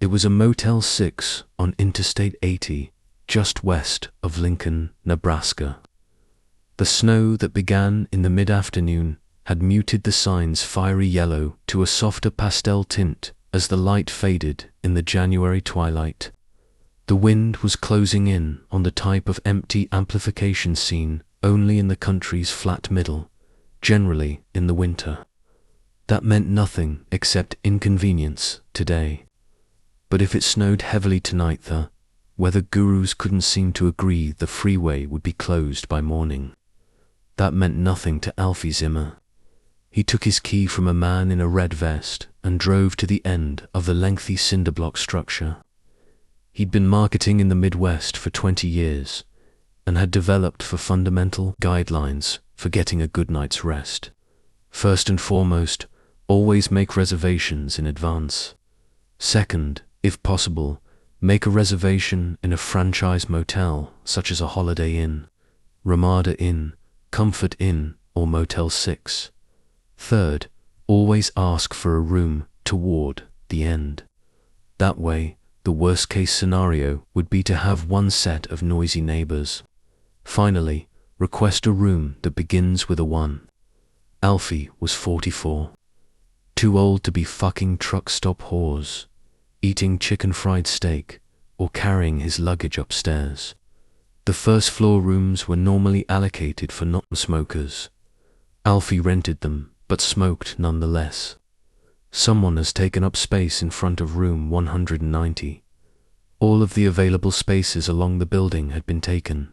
It was a Motel 6 on Interstate 80, just west of Lincoln, Nebraska. The snow that began in the mid-afternoon had muted the sign's fiery yellow to a softer pastel tint as the light faded in the January twilight. The wind was closing in on the type of empty amplification seen only in the country's flat middle, generally in the winter. That meant nothing except inconvenience today. But if it snowed heavily tonight, the weather gurus couldn't seem to agree the freeway would be closed by morning. That meant nothing to Alfie Zimmer. He took his key from a man in a red vest and drove to the end of the lengthy cinderblock structure. He'd been marketing in the Midwest for 20 years and had developed for fundamental guidelines for getting a good night's rest. First and foremost, always make reservations in advance. Second, if possible, make a reservation in a franchise motel such as a Holiday Inn, Ramada Inn, Comfort Inn, or Motel 6. Third, always ask for a room toward the end. That way, the worst-case scenario would be to have one set of noisy neighbors. Finally, request a room that begins with a 1. Alfie was 44. Too old to be fucking truck stop whores, eating chicken fried steak, or carrying his luggage upstairs. The first-floor rooms were normally allocated for non-smokers. Alfie rented them, but smoked nonetheless. Someone has taken up space in front of room 190. All of the available spaces along the building had been taken.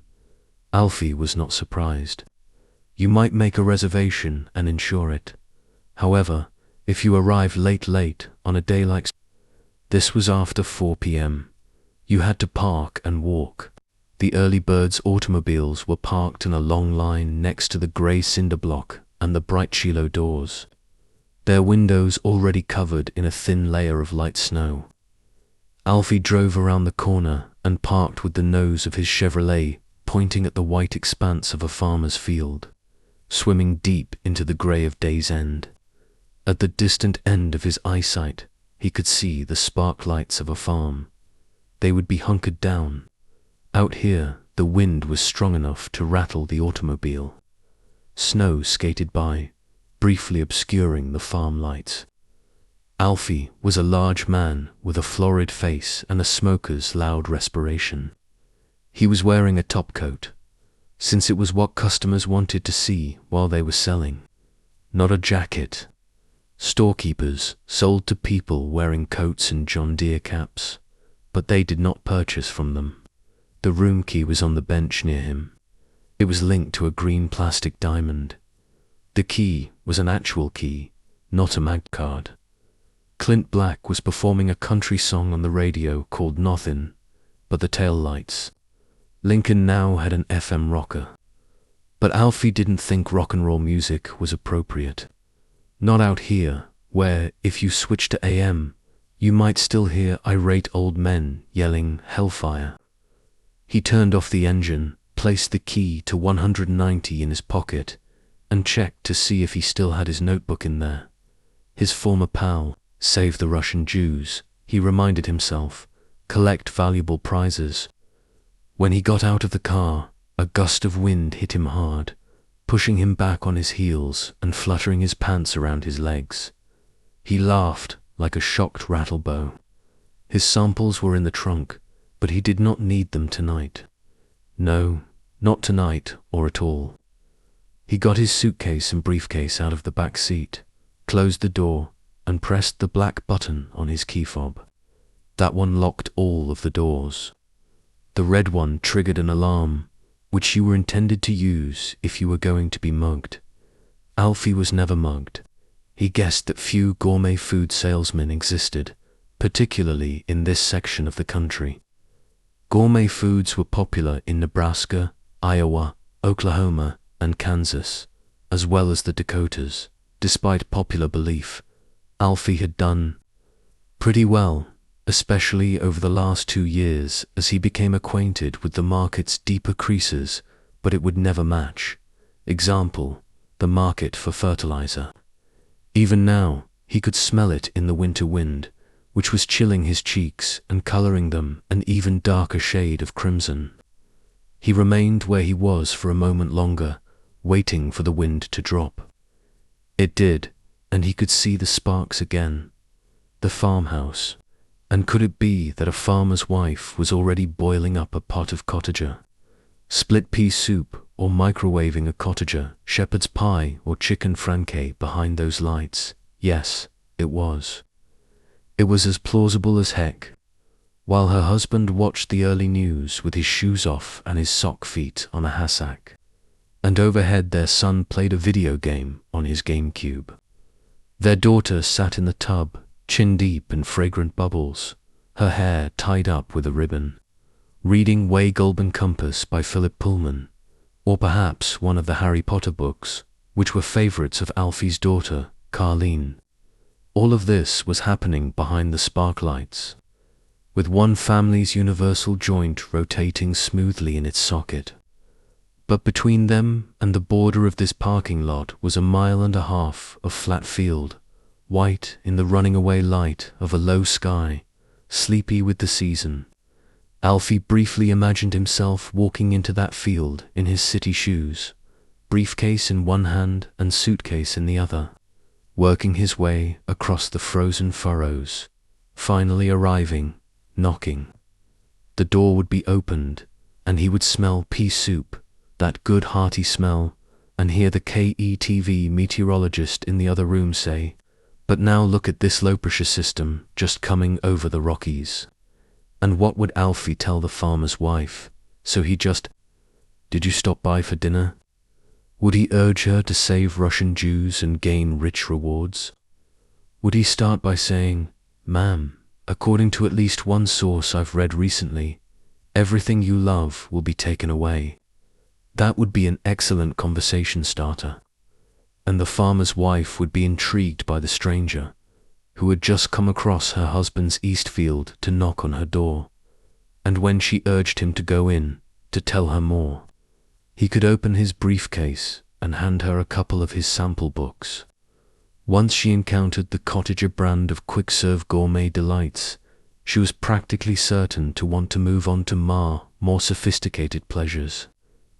Alfie was not surprised. You might make a reservation and insure it. However, if you arrive late on a day like this was after 4 p.m., you had to park and walk. The early birds' automobiles were parked in a long line next to the grey cinder block and the bright Chilo doors, their windows already covered in a thin layer of light snow. Alfie drove around the corner and parked with the nose of his Chevrolet pointing at the white expanse of a farmer's field, swimming deep into the grey of day's end. At the distant end of his eyesight, he could see the spark lights of a farm. They would be hunkered down. Out here, the wind was strong enough to rattle the automobile. Snow skated by, briefly obscuring the farm lights. Alfie was a large man with a florid face and a smoker's loud respiration. He was wearing a topcoat, since it was what customers wanted to see while they were selling, not a jacket. Storekeepers sold to people wearing coats and John Deere caps, but they did not purchase from them. The room key was on the bench near him. It was linked to a green plastic diamond. The key was an actual key, not a mag card. Clint Black was performing a country song on the radio called Nothin' But the Tail Lights. Lincoln now had an FM rocker. But Alfie didn't think rock and roll music was appropriate. Not out here, where, if you switch to AM, you might still hear irate old men yelling hellfire. He turned off the engine, placed the key to 190 in his pocket, and checked to see if he still had his notebook in there. His former pal, save the Russian Jews, he reminded himself, collect valuable prizes. When he got out of the car, a gust of wind hit him hard, pushing him back on his heels and fluttering his pants around his legs. He laughed like a shocked rattlebow. His samples were in the trunk, but he did not need them tonight. No, not tonight or at all. He got his suitcase and briefcase out of the back seat, closed the door, and pressed the black button on his key fob. That one locked all of the doors. The red one triggered an alarm, which you were intended to use if you were going to be mugged. Alfie was never mugged. He guessed that few gourmet food salesmen existed, particularly in this section of the country. Gourmet foods were popular in Nebraska, Iowa, Oklahoma, and Kansas, as well as the Dakotas. Despite popular belief, Alfie had done pretty well, especially over the last 2 years as he became acquainted with the market's deeper creases, but it would never match. Example, the market for fertilizer. Even now, he could smell it in the winter wind, which was chilling his cheeks and coloring them an even darker shade of crimson. He remained where he was for a moment longer, waiting for the wind to drop. It did, and he could see the sparks again. The farmhouse. And could it be that a farmer's wife was already boiling up a pot of cottager? Split pea soup, or microwaving a cottager, shepherd's pie or chicken franquet behind those lights? Yes, it was. It was as plausible as heck. While her husband watched the early news with his shoes off and his sock feet on a hassock. And overhead their son played a video game on his GameCube. Their daughter sat in the tub, chin deep in fragrant bubbles, her hair tied up with a ribbon, reading Way Gulben Compass by Philip Pullman, or perhaps one of the Harry Potter books, which were favorites of Alfie's daughter, Carleen. All of this was happening behind the sparklights, with one family's universal joint rotating smoothly in its socket. But between them and the border of this parking lot was a mile and a half of flat field, white in the running away light of a low sky, sleepy with the season. Alfie briefly imagined himself walking into that field in his city shoes, briefcase in one hand and suitcase in the other, working his way across the frozen furrows, finally arriving, knocking. The door would be opened, and he would smell pea soup, that good hearty smell, and hear the KETV meteorologist in the other room say, "But now look at this low pressure system just coming over the Rockies." And what would Alfie tell the farmer's wife? So he just, "Did you stop by for dinner?" Would he urge her to save Russian Jews and gain rich rewards? Would he start by saying, "Ma'am, according to at least one source I've read recently, everything you love will be taken away"? That would be an excellent conversation starter. And the farmer's wife would be intrigued by the stranger, who had just come across her husband's east field to knock on her door. And when she urged him to go in, to tell her more, he could open his briefcase and hand her a couple of his sample books. Once she encountered the cottager brand of quick-serve gourmet delights, she was practically certain to want to move on to more sophisticated pleasures.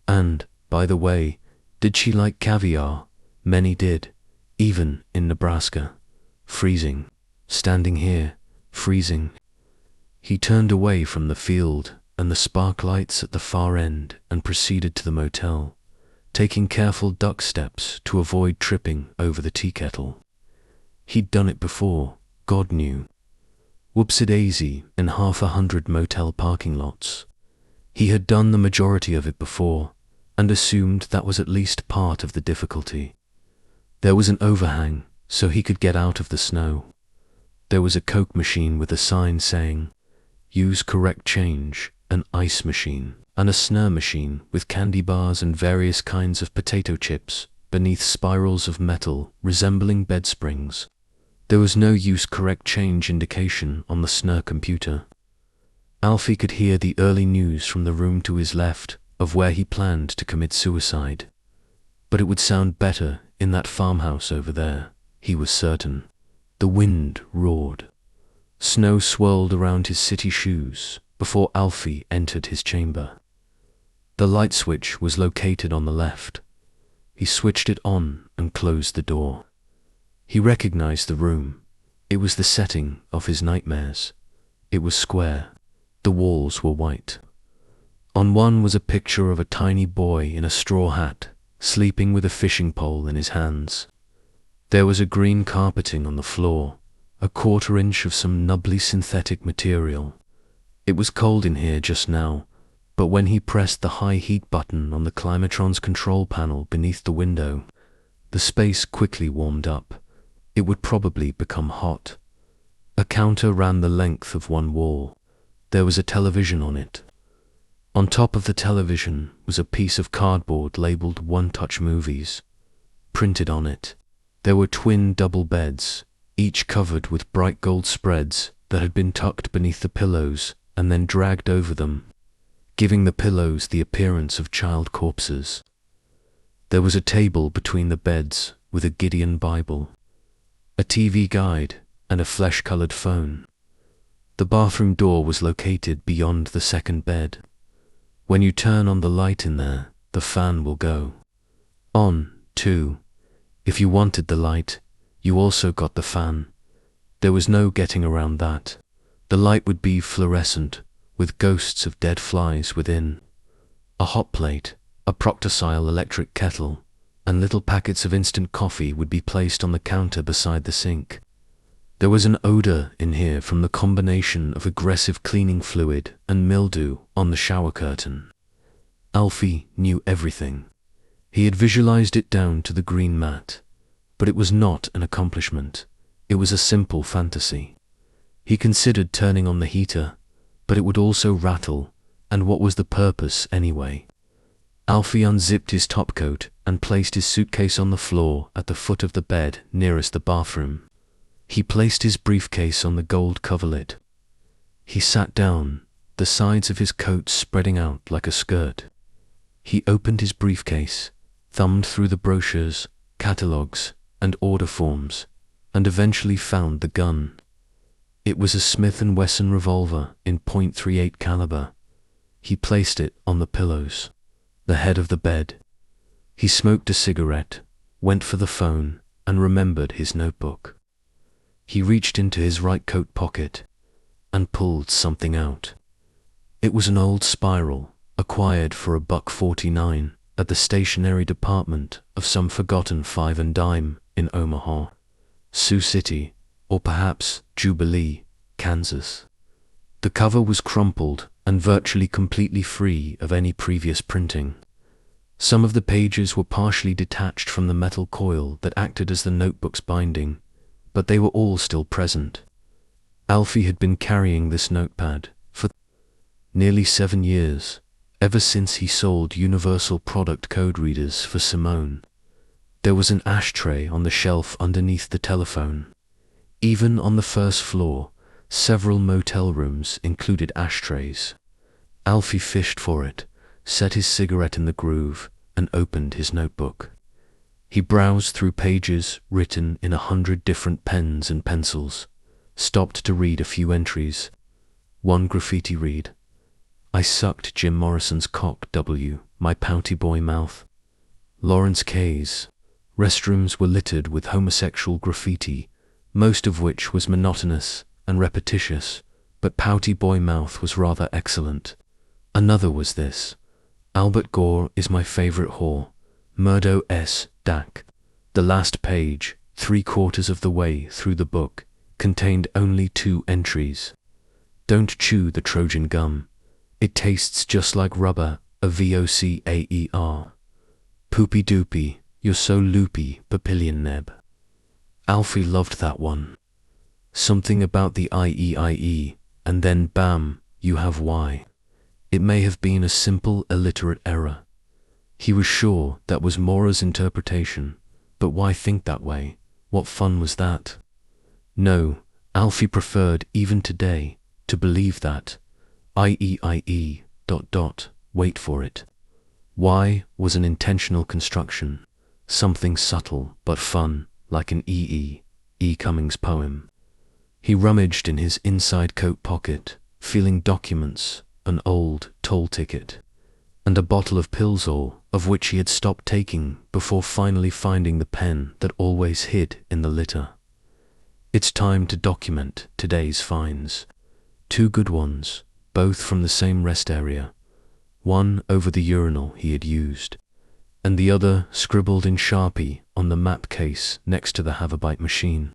And, by the way, did she like caviar? Many did, even in Nebraska. Freezing. Standing here, freezing. He turned away from the field and the sparklights at the far end and proceeded to the motel, taking careful duck steps to avoid tripping over the tea kettle. He'd done it before, God knew. Whoopsie-daisy in 100 motel parking lots. He had done the majority of it before, and assumed that was at least part of the difficulty. There was an overhang, so he could get out of the snow. There was a Coke machine with a sign saying, "Use correct change," an ice machine, and a snare machine with candy bars and various kinds of potato chips beneath spirals of metal resembling bed springs. There was no use correct change indication on the snare computer. Alfie could hear the early news from the room to his left of where he planned to commit suicide. But it would sound better in that farmhouse over there, he was certain. The wind roared. Snow swirled around his city shoes before Alfie entered his chamber. The light switch was located on the left. He switched it on and closed the door. He recognized the room. It was the setting of his nightmares. It was square. The walls were white. On one was a picture of a tiny boy in a straw hat, sleeping with a fishing pole in his hands. There was a green carpeting on the floor, a 1/4 inch of some nubbly synthetic material. It was cold in here just now, but when he pressed the high heat button on the Climatron's control panel beneath the window, the space quickly warmed up. It would probably become hot. A counter ran the length of one wall. There was a television on it. On top of the television was a piece of cardboard labeled One Touch Movies. Printed on it, there were twin double beds, each covered with bright gold spreads that had been tucked beneath the pillows and then dragged over them, giving the pillows the appearance of child corpses. There was a table between the beds with a Gideon Bible, a TV guide, and a flesh-colored phone. The bathroom door was located beyond the second bed. When you turn on the light in there, the fan will go on, too. If you wanted the light, you also got the fan. There was no getting around that. The light would be fluorescent, with ghosts of dead flies within. A hot plate, a Proctor-style electric kettle, and little packets of instant coffee would be placed on the counter beside the sink. There was an odor in here from the combination of aggressive cleaning fluid and mildew on the shower curtain. Alfie knew everything. He had visualized it down to the green mat, but it was not an accomplishment. It was a simple fantasy. He considered turning on the heater, but it would also rattle, and what was the purpose anyway? Alfie unzipped his topcoat and placed his suitcase on the floor at the foot of the bed nearest the bathroom. He placed his briefcase on the gold coverlid. He sat down, the sides of his coat spreading out like a skirt. He opened his briefcase, thumbed through the brochures, catalogs, and order forms, and eventually found the gun. It was a Smith & Wesson revolver in .38 caliber. He placed it on the pillows, the head of the bed. He smoked a cigarette, went for the phone, and remembered his notebook. He reached into his right coat pocket and pulled something out. It was an old spiral, acquired for $1.49 at the stationery department of some forgotten Five and Dime in Omaha, Sioux City, or perhaps Jubilee, Kansas. The cover was crumpled and virtually completely free of any previous printing. Some of the pages were partially detached from the metal coil that acted as the notebook's binding, but they were all still present. Alfie had been carrying this notepad for nearly 7 years, ever since he sold Universal Product Code readers for Simone. There was an ashtray on the shelf underneath the telephone. Even on the first floor, several motel rooms included ashtrays. Alfie fished for it, set his cigarette in the groove, and opened his notebook. He browsed through pages written in 100 different pens and pencils, stopped to read a few entries. One graffiti read, "I sucked Jim Morrison's cock W, my pouty boy mouth." Lawrence K's restrooms were littered with homosexual graffiti, most of which was monotonous and repetitious, but pouty boy mouth was rather excellent. Another was this, "Albert Gore is my favorite whore, Murdo S. Dak." The last page, 3/4 of the way through the book, contained only 2 entries. "Don't chew the Trojan gum. It tastes just like rubber, a VOCAER. Poopy doopy, you're so loopy, Papillion Neb." Alfie loved that one. Something about the IEIE, and then bam, you have Y. It may have been a simple illiterate error. He was sure that was Mora's interpretation, but why think that way? What fun was that? No, Alfie preferred, even today, to believe that IEIE ... wait for it. Y was an intentional construction, something subtle but fun, like an E. Cummings poem. He rummaged in his inside coat pocket, feeling documents, an old toll ticket, and a bottle of Pilsol, of which he had stopped taking before finally finding the pen that always hid in the litter. It's time to document today's finds. 2 good ones, both from the same rest area. One over the urinal he had used, and the other scribbled in Sharpie on the map case next to the Haverbyte machine.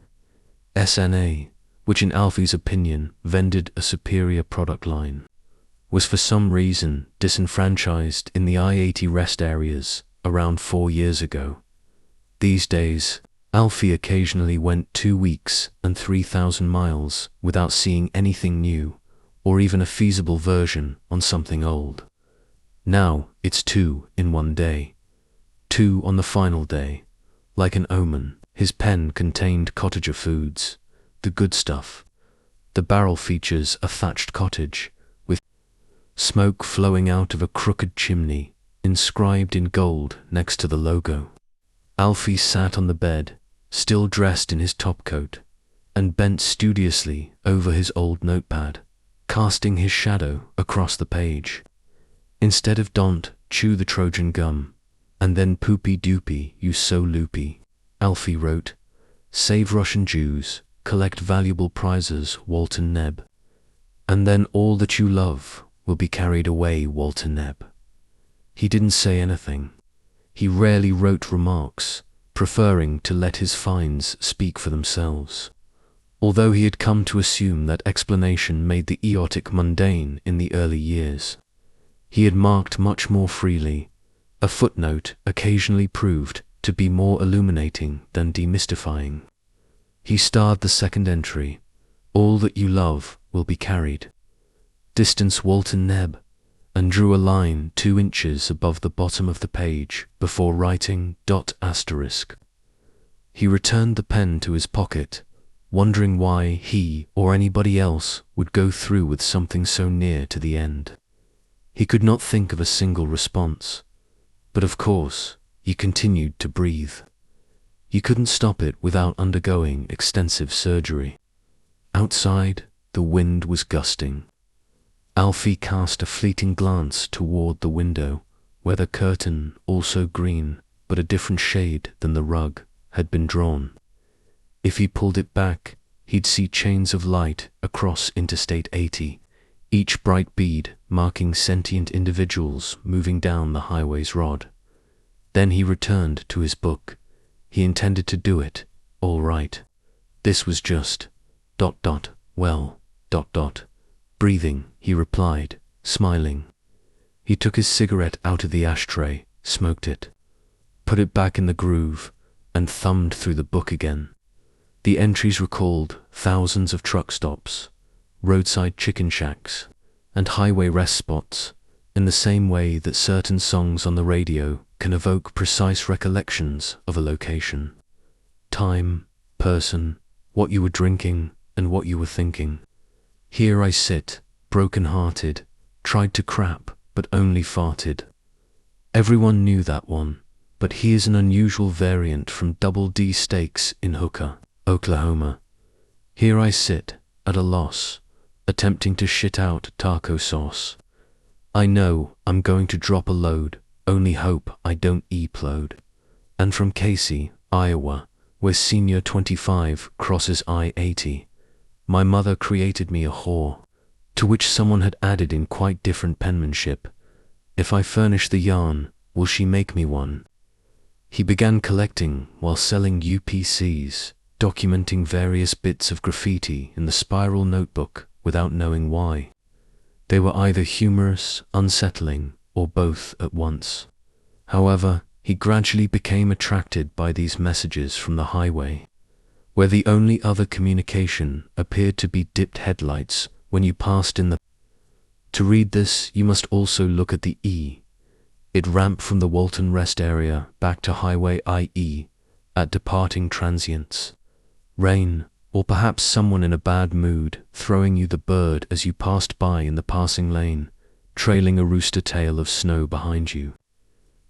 SNA, which in Alfie's opinion vended a superior product line, was for some reason disenfranchised in the I-80 rest areas around 4 years ago. These days, Alfie occasionally went 2 weeks and 3,000 miles without seeing anything new, or even a feasible version on something old. Now it's 2 in one day. 2 on the final day. Like an omen, his pen contained Cottager Foods, the good stuff. The barrel features a thatched cottage, with smoke flowing out of a crooked chimney, inscribed in gold next to the logo. Alfie sat on the bed, still dressed in his topcoat. and bent studiously over his old notepad, casting his shadow across the page. Instead of don't chew the Trojan gum, and then poopy doopy, you so loopy, Alfie wrote, save Russian Jews, collect valuable prizes, Walter Neb. And then all that you love will be carried away, Walter Neb. He didn't say anything. He rarely wrote remarks, preferring to let his finds speak for themselves. Although he had come to assume that explanation made the eotic mundane in the early years, he had marked much more freely. A footnote occasionally proved to be more illuminating than demystifying. He starred the second entry, all that you love will be carried. Distance Walter Neb, and drew a line 2 inches above the bottom of the page before writing ... He returned the pen to his pocket, wondering why he or anybody else would go through with something so near to the end. He could not think of a single response, but of course he continued to breathe. You couldn't stop it without undergoing extensive surgery. Outside, the wind was gusting. Alfie cast a fleeting glance toward the window, where the curtain, also green, but a different shade than the rug, had been drawn. If he pulled it back, he'd see chains of light across Interstate 80, each bright bead marking sentient individuals moving down the highway's rod. Then he returned to his book. He intended to do it, all right. This was just ... well ... breathing, he replied, smiling. He took his cigarette out of the ashtray, smoked it, put it back in the groove, and thumbed through the book again. The entries recalled thousands of truck stops, roadside chicken shacks, and highway rest spots, in the same way that certain songs on the radio can evoke precise recollections of a location. Time, person, what you were drinking, and what you were thinking. Here I sit, broken-hearted, tried to crap, but only farted. Everyone knew that one, but here's an unusual variant from Double D Steaks in Hooker, Oklahoma. Here I sit, at a loss, attempting to shit out taco sauce. I know I'm going to drop a load, only hope I don't e-plode. And from Casey, Iowa, where Senior 25 crosses I-80, my mother created me a whore, to which someone had added in quite different penmanship, if I furnish the yarn, will she make me one? He began collecting while selling UPCs, documenting various bits of graffiti in the spiral notebook without knowing why. They were either humorous, unsettling, or both at once. However, he gradually became attracted by these messages from the highway, where the only other communication appeared to be dipped headlights when you passed in the... To read this, you must also look at the E. It ramped from the Walton Rest area back to Highway IE at departing transients. Rain, or perhaps someone in a bad mood throwing you the bird as you passed by in the passing lane, trailing a rooster tail of snow behind you.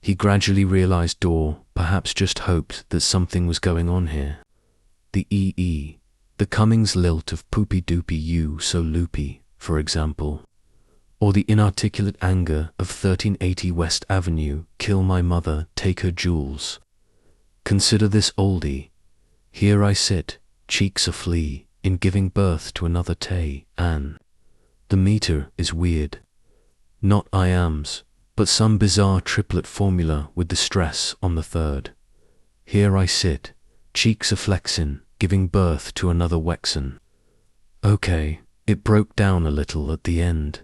He gradually realized or perhaps just hoped that something was going on here. The EE, the Cummings lilt of poopy doopy you so loopy, for example, or the inarticulate anger of 1380 West Avenue, kill my mother, take her jewels. Consider this oldie. Here I sit, cheeks aflea, in giving birth to another Tay, Anne. The meter is weird. Not iambs, but some bizarre triplet formula with the stress on the third. Here I sit, cheeks a-flexin', giving birth to another Wexen. Okay, it broke down a little at the end,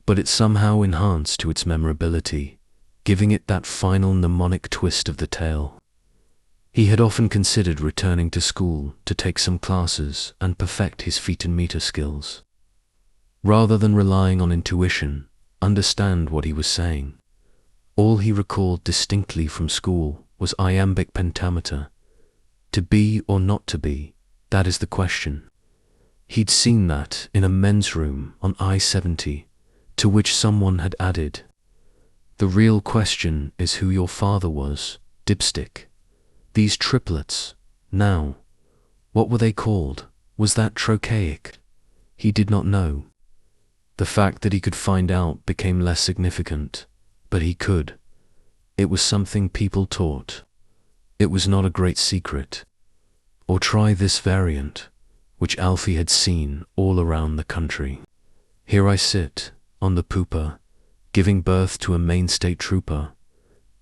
but it somehow enhanced to its memorability, giving it that final mnemonic twist of the tale. He had often considered returning to school to take some classes and perfect his feet and meter skills. Rather than relying on intuition, understand what he was saying. All he recalled distinctly from school was iambic pentameter. To be or not to be, that is the question. He'd seen that in a men's room on I-70, to which someone had added, "The real question is who your father was, dipstick." These triplets, now, what were they called? Was that trochaic? He did not know. The fact that he could find out became less significant, but he could. It was something people taught. It was not a great secret. Or try this variant, which Alfie had seen all around the country. Here I sit, on the pooper, giving birth to a Maine state trooper.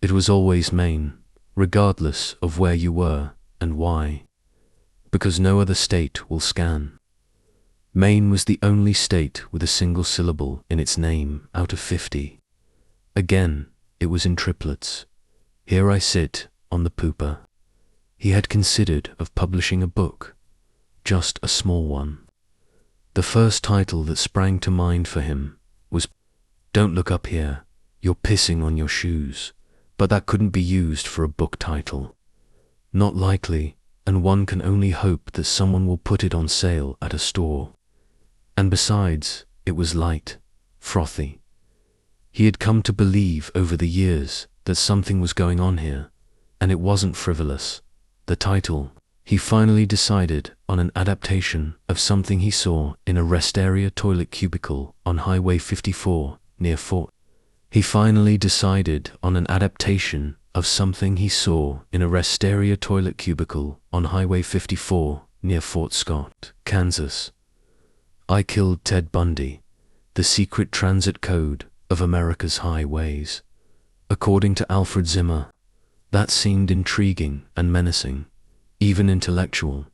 It was always Maine, regardless of where you were and why. Because no other state will scan. Maine was the only state with a single syllable in its name out of 50. Again, it was in triplets. Here I sit, on the pooper. He had considered of publishing a book, just a small one. The first title that sprang to mind for him was Don't Look Up Here, You're Pissing on Your Shoes, but that couldn't be used for a book title. Not likely, and one can only hope that someone will put it on sale at a store. And besides, it was light, frothy. He had come to believe over the years that something was going on here, and it wasn't frivolous. The title, he finally decided on an adaptation of something he saw in a rest area toilet cubicle on Highway 54 near Fort. He finally decided on an adaptation of something he saw in a rest area toilet cubicle on Highway 54 near Fort Scott, Kansas. I Killed Ted Bundy, the secret transit code of America's highways. According to Alfred Zimmer, that seemed intriguing and menacing, even intellectual.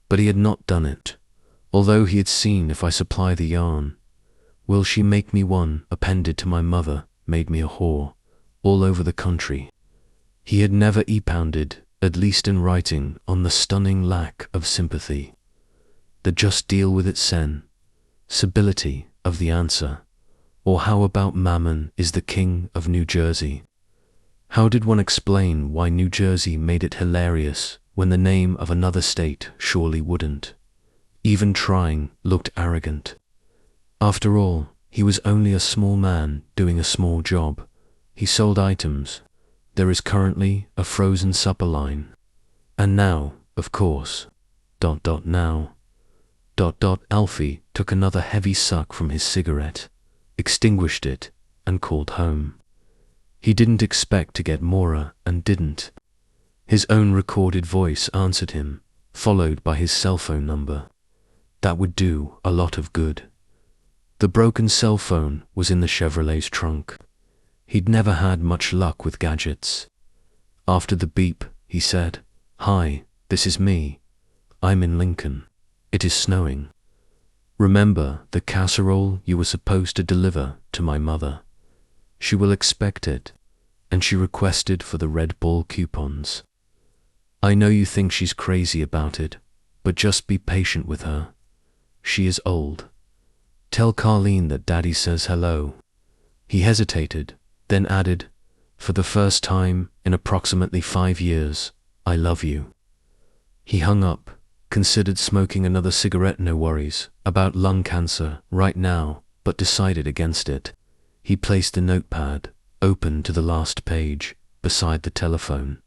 But he had not done it, although he had seen If I Supply the Yarn. Will She Make Me One appended to My Mother Made Me a Whore, all over the country. He had never e-pounded, at least in writing, on the stunning lack of sympathy. The just deal with it sen. Civility of the answer. Or how about Mammon is the king of New Jersey? How did one explain why New Jersey made it hilarious when the name of another state surely wouldn't? Even trying looked arrogant. After all, he was only a small man doing a small job. He sold items. There is currently a frozen supper line. And now, of course, now. Alfie took another heavy suck from his cigarette, extinguished it, and called home. He didn't expect to get Maura and didn't. His own recorded voice answered him, followed by his cell phone number. That would do a lot of good. The broken cell phone was in the Chevrolet's trunk. He'd never had much luck with gadgets. After the beep, he said, "Hi, this is me. I'm in Lincoln. It is snowing. Remember the casserole you were supposed to deliver to my mother? She will expect it, and she requested for the Red Ball coupons. I know you think she's crazy about it, but just be patient with her. She is old. Tell Carlene that Daddy says hello." He hesitated, then added, "For the first time in approximately 5 years, I love you." He hung up, considered smoking another cigarette. No worries about lung cancer right now, but decided against it. He placed the notepad, open to the last page, beside the telephone.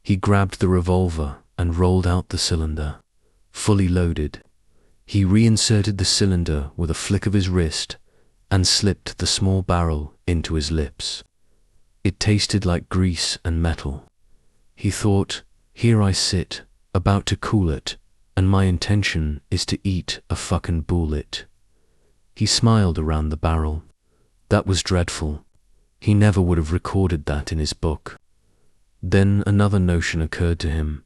He grabbed the revolver and rolled out the cylinder, fully loaded. He reinserted the cylinder with a flick of his wrist and slipped the small barrel into his lips. It tasted like grease and metal. He thought, here I sit, about to cool it, and my intention is to eat a fucking bullet. He smiled around the barrel. That was dreadful. He never would have recorded that in his book. Then another notion occurred to him,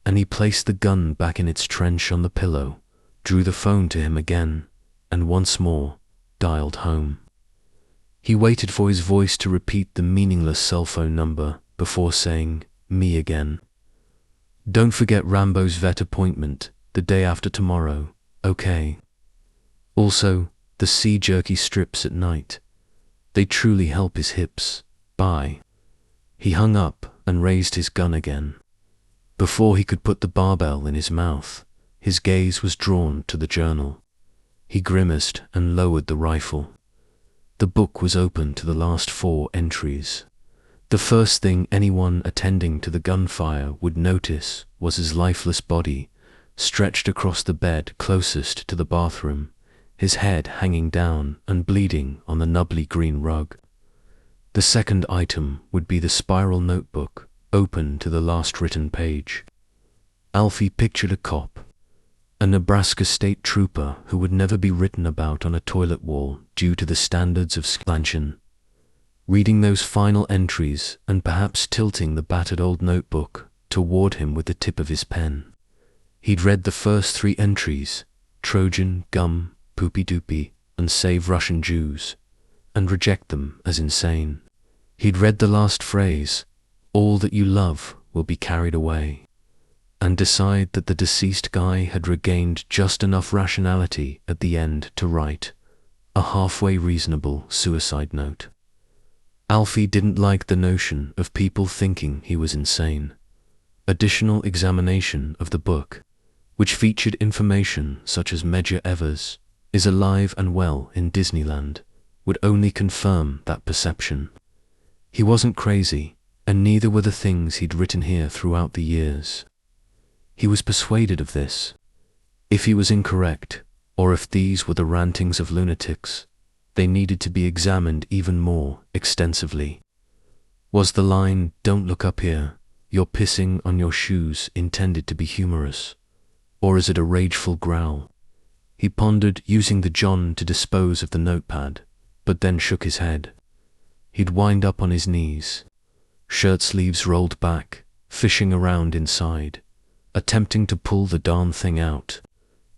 and he placed the gun back in its trench on the pillow, drew the phone to him again, and once more dialed home. He waited for his voice to repeat the meaningless cell phone number before saying, "Me again. Don't forget Rambo's vet appointment the day after tomorrow, okay? Also, the sea jerky strips at night. They truly help his hips. Bye." He hung up and raised his gun again. Before he could put the barbell in his mouth, his gaze was drawn to the journal. He grimaced and lowered the rifle. The book was open to the last 4 entries. The first thing anyone attending to the gunfire would notice was his lifeless body, stretched across the bed closest to the bathroom, his head hanging down and bleeding on the nubbly green rug. The second item would be the spiral notebook, open to the last written page. Alfie pictured a cop, a Nebraska state trooper who would never be written about on a toilet wall due to the standards of Sklanshan, reading those final entries and perhaps tilting the battered old notebook toward him with the tip of his pen. He'd read the first 3 entries, Trojan, Gum, Poopy Doopy, and Save Russian Jews, and reject them as insane. He'd read the last phrase, all that you love will be carried away, and decide that the deceased guy had regained just enough rationality at the end to write a halfway reasonable suicide note. Alfie didn't like the notion of people thinking he was insane. Additional examination of the book, which featured information such as Medgar Evers is alive and well in Disneyland, would only confirm that perception. He wasn't crazy, and neither were the things he'd written here throughout the years. He was persuaded of this. If he was incorrect, or if these were the rantings of lunatics, they needed to be examined even more extensively. Was the line, "Don't look up here, you're pissing on your shoes," intended to be humorous? Or is it a rageful growl? He pondered using the John to dispose of the notepad, but then shook his head. He'd wind up on his knees, shirt sleeves rolled back, fishing around inside, attempting to pull the darn thing out.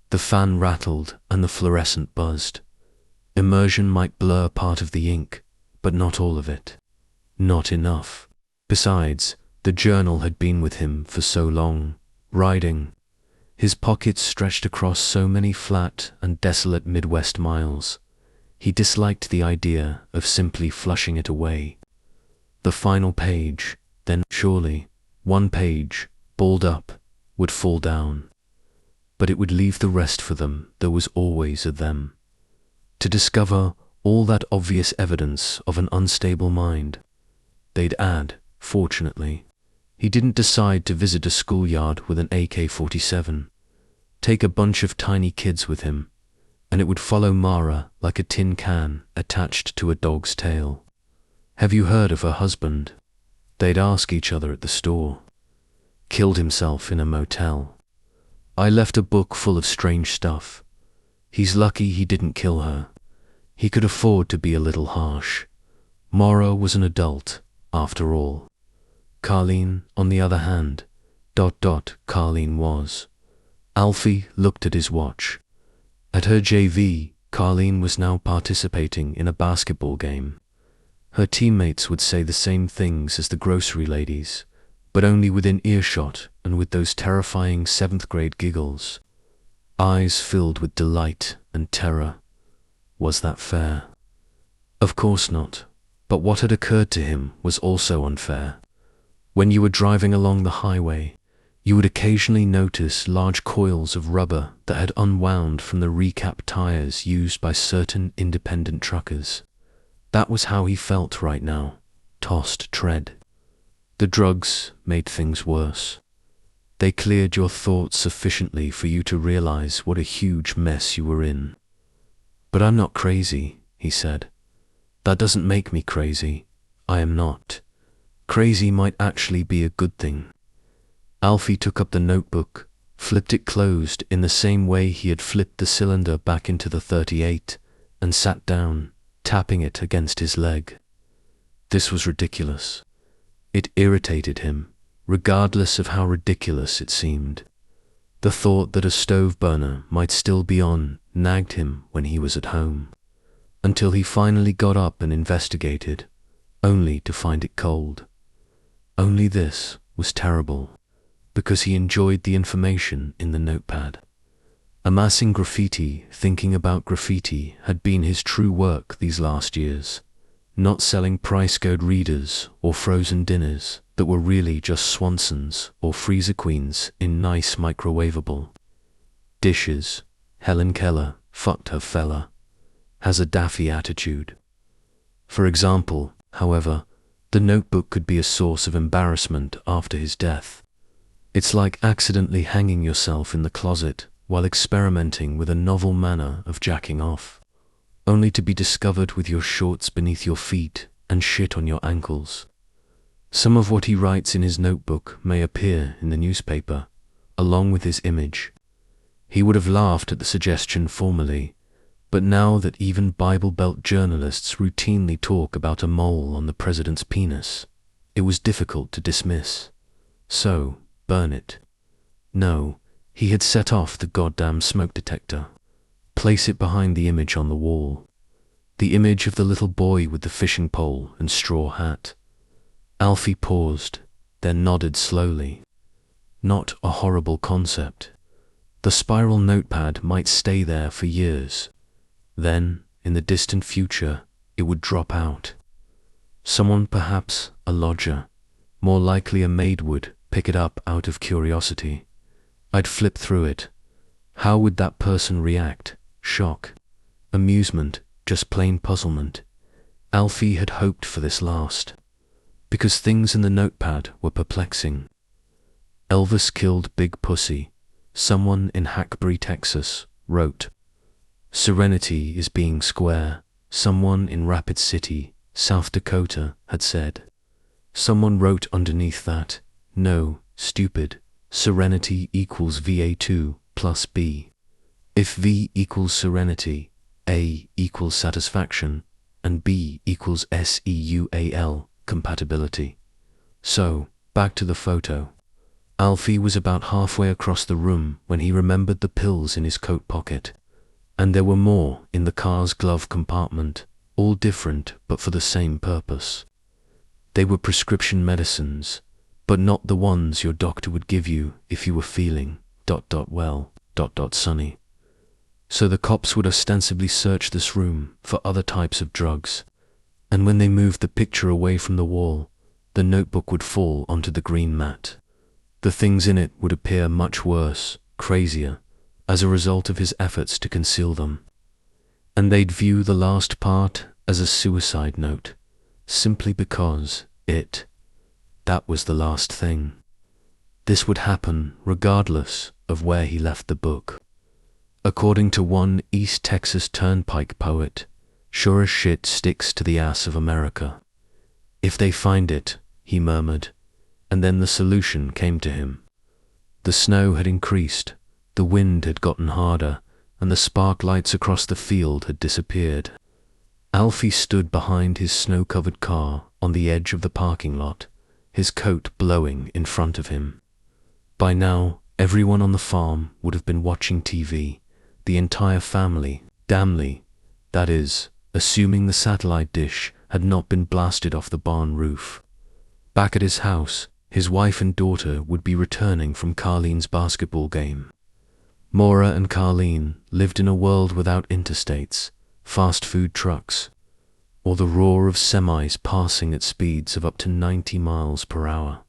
The fan rattled and the fluorescent buzzed. Immersion might blur part of the ink, but not all of it. Not enough. Besides, the journal had been with him for so long, riding. His pockets stretched across so many flat and desolate Midwest miles. He disliked the idea of simply flushing it away. The final page, then surely, one page, balled up, would fall down. But it would leave the rest for them. There was always a them. To discover all that obvious evidence of an unstable mind. They'd add, fortunately. He didn't decide to visit a schoolyard with an AK-47. Take a bunch of tiny kids with him, and it would follow Mara like a tin can attached to a dog's tail. "Have you heard of her husband?" They'd ask each other at the store. "Killed himself in a motel. I left a book full of strange stuff. He's lucky he didn't kill her. He could afford to be a little harsh. Mara was an adult, after all. Carlene, on the other hand, ... Carlene was." Alfie looked at his watch. At her JV, Carlene was now participating in a basketball game. Her teammates would say the same things as the grocery ladies, but only within earshot and with those terrifying 7th grade giggles. Eyes filled with delight and terror. Was that fair? Of course not, but what had occurred to him was also unfair. When you were driving along the highway, you would occasionally notice large coils of rubber that had unwound from the recap tires used by certain independent truckers. That was how he felt right now, tossed tread. The drugs made things worse. They cleared your thoughts sufficiently for you to realize what a huge mess you were in. "But I'm not crazy," he said. "That doesn't make me crazy. I am not. Crazy might actually be a good thing." Alfie took up the notebook, flipped it closed in the same way he had flipped the cylinder back into the .38, and sat down, tapping it against his leg. This was ridiculous. It irritated him, regardless of how ridiculous it seemed. The thought that a stove burner might still be on nagged him when he was at home, until he finally got up and investigated, only to find it cold. Only this was terrible, because he enjoyed the information in the notepad. Amassing graffiti, thinking about graffiti had been his true work these last years, not selling price code readers or frozen dinners that were really just Swansons or Freezer Queens in nice microwavable dishes. Helen Keller, fucked her fella, has a daffy attitude. For example, however, the notebook could be a source of embarrassment after his death. It's like accidentally hanging yourself in the closet while experimenting with a novel manner of jacking off, only to be discovered with your shorts beneath your feet and shit on your ankles. Some of what he writes in his notebook may appear in the newspaper, along with his image. He would have laughed at the suggestion formerly, but now that even Bible Belt journalists routinely talk about a mole on the president's penis, it was difficult to dismiss. So, burn it. No, he had set off the goddamn smoke detector. Place it behind the image on the wall. The image of the little boy with the fishing pole and straw hat. Alfie paused, then nodded slowly. Not a horrible concept. The spiral notepad might stay there for years. Then, in the distant future, it would drop out. Someone, perhaps a lodger, more likely a maid, would pick it up out of curiosity. I'd flip through it. How would that person react? Shock? Amusement? Just plain puzzlement? Alfie had hoped for this last, because things in the notepad were perplexing. Elvis killed Big Pussy. Someone in Hackberry, Texas, wrote. Serenity is being square. Someone in Rapid City, South Dakota, had said. Someone wrote underneath that, no, stupid, serenity equals VA2 plus B. If V equals serenity, A equals satisfaction, and B equals SEUAL, compatibility. So, back to the photo. Alfie was about halfway across the room when he remembered the pills in his coat pocket. And there were more in the car's glove compartment, all different but for the same purpose. They were prescription medicines, but not the ones your doctor would give you if you were feeling ... well ... sunny. So the cops would ostensibly search this room for other types of drugs, and when they moved the picture away from the wall, the notebook would fall onto the green mat. The things in it would appear much worse, crazier, as a result of his efforts to conceal them. And they'd view the last part as a suicide note, simply because that was the last thing. This would happen regardless of where he left the book. According to one East Texas Turnpike poet, sure as shit sticks to the ass of America. If they find it, he murmured, and then the solution came to him. The snow had increased, the wind had gotten harder, and the spark lights across the field had disappeared. Alfie stood behind his snow-covered car on the edge of the parking lot, his coat blowing in front of him. By now, everyone on the farm would have been watching TV, the entire family, damnly, that is, assuming the satellite dish had not been blasted off the barn roof. Back at his house, his wife and daughter would be returning from Carlene's basketball game. Maura and Carlene lived in a world without interstates, fast food trucks, or the roar of semis passing at speeds of up to 90 miles per hour.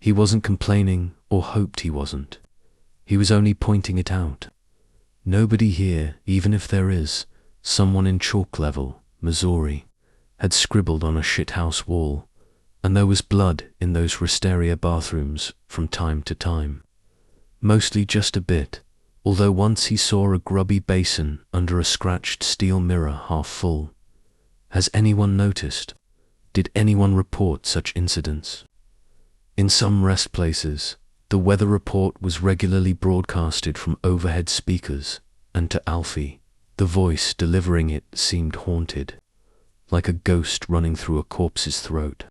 He wasn't complaining, or hoped he wasn't. He was only pointing it out. Nobody here, even if there is, someone in Chalk Level, Missouri, had scribbled on a shithouse wall, and there was blood in those Wisteria bathrooms from time to time. Mostly just a bit, although once he saw a grubby basin under a scratched steel mirror half full. Has anyone noticed? Did anyone report such incidents? In some rest places, the weather report was regularly broadcasted from overhead speakers, and to Alfie, the voice delivering it seemed haunted, like a ghost running through a corpse's throat.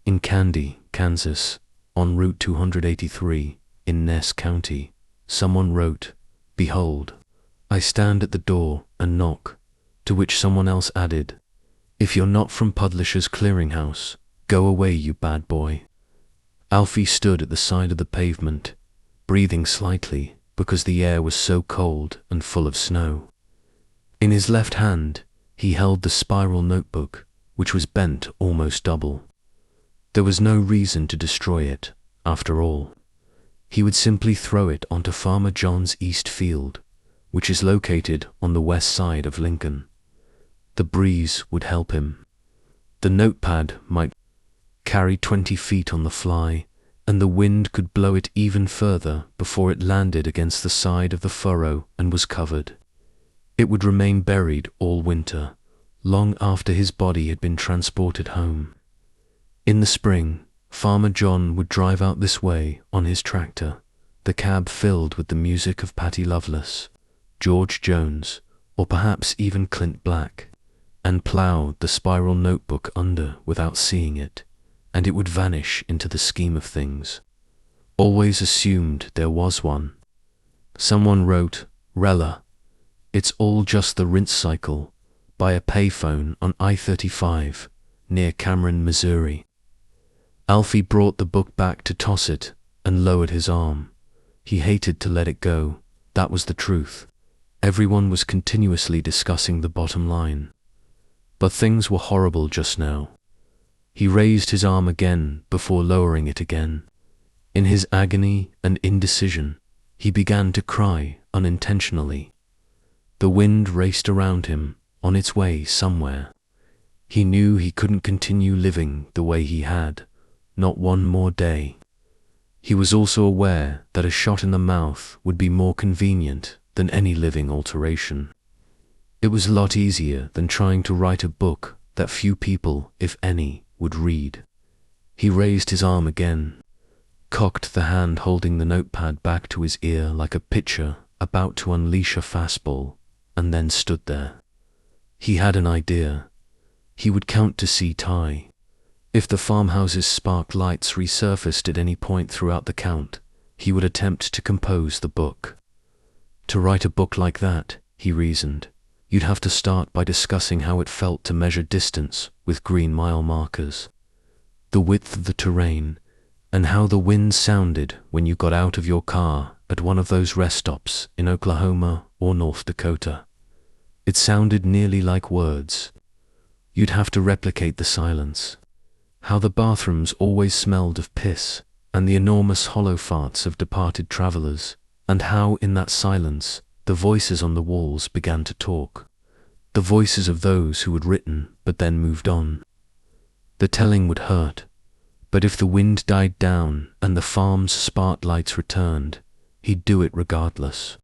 In Candy, Kansas, en route 283, in Ness County, someone wrote, "Behold, I stand at the door and knock," to which someone else added, "If you're not from Publishers Clearinghouse, go away, you bad boy." Alfie stood at the side of the pavement, breathing slightly because the air was so cold and full of snow. In his left hand, he held the spiral notebook, which was bent almost double. There was no reason to destroy it, after all. He would simply throw it onto Farmer John's East Field, which is located on the west side of Lincoln. The breeze would help him. The notepad might carry 20 feet on the fly, and the wind could blow it even further before it landed against the side of the furrow and was covered. It would remain buried all winter, long after his body had been transported home. In the spring, Farmer John would drive out this way on his tractor, the cab filled with the music of Patty Loveless, George Jones, or perhaps even Clint Black, and plough the spiral notebook under without seeing it, and it would vanish into the scheme of things. Always assumed there was one. Someone wrote, "Rella, it's all just the rinse cycle," by a payphone on I-35 near Cameron, Missouri. Alfie brought the book back to toss it and lowered his arm. He hated to let it go. That was the truth. Everyone was continuously discussing the bottom line. But things were horrible just now. He raised his arm again before lowering it again. In his agony and indecision, he began to cry unintentionally. The wind raced around him, on its way somewhere. He knew he couldn't continue living the way he had, not one more day. He was also aware that a shot in the mouth would be more convenient than any living alteration. It was a lot easier than trying to write a book that few people, if any, would read. He raised his arm again, cocked the hand holding the notepad back to his ear like a pitcher about to unleash a fastball, and then stood there. He had an idea. He would count to see Ty. If the farmhouse's spark lights resurfaced at any point throughout the count, he would attempt to compose the book. To write a book like that, he reasoned, you'd have to start by discussing how it felt to measure distance with green mile markers, the width of the terrain, and how the wind sounded when you got out of your car at one of those rest stops in Oklahoma or North Dakota. It sounded nearly like words. You'd have to replicate the silence, how the bathrooms always smelled of piss and the enormous hollow farts of departed travelers, and how in that silence the voices on the walls began to talk, the voices of those who had written but then moved on. The telling would hurt, but if the wind died down and the farm's spark lights returned, he'd do it regardless.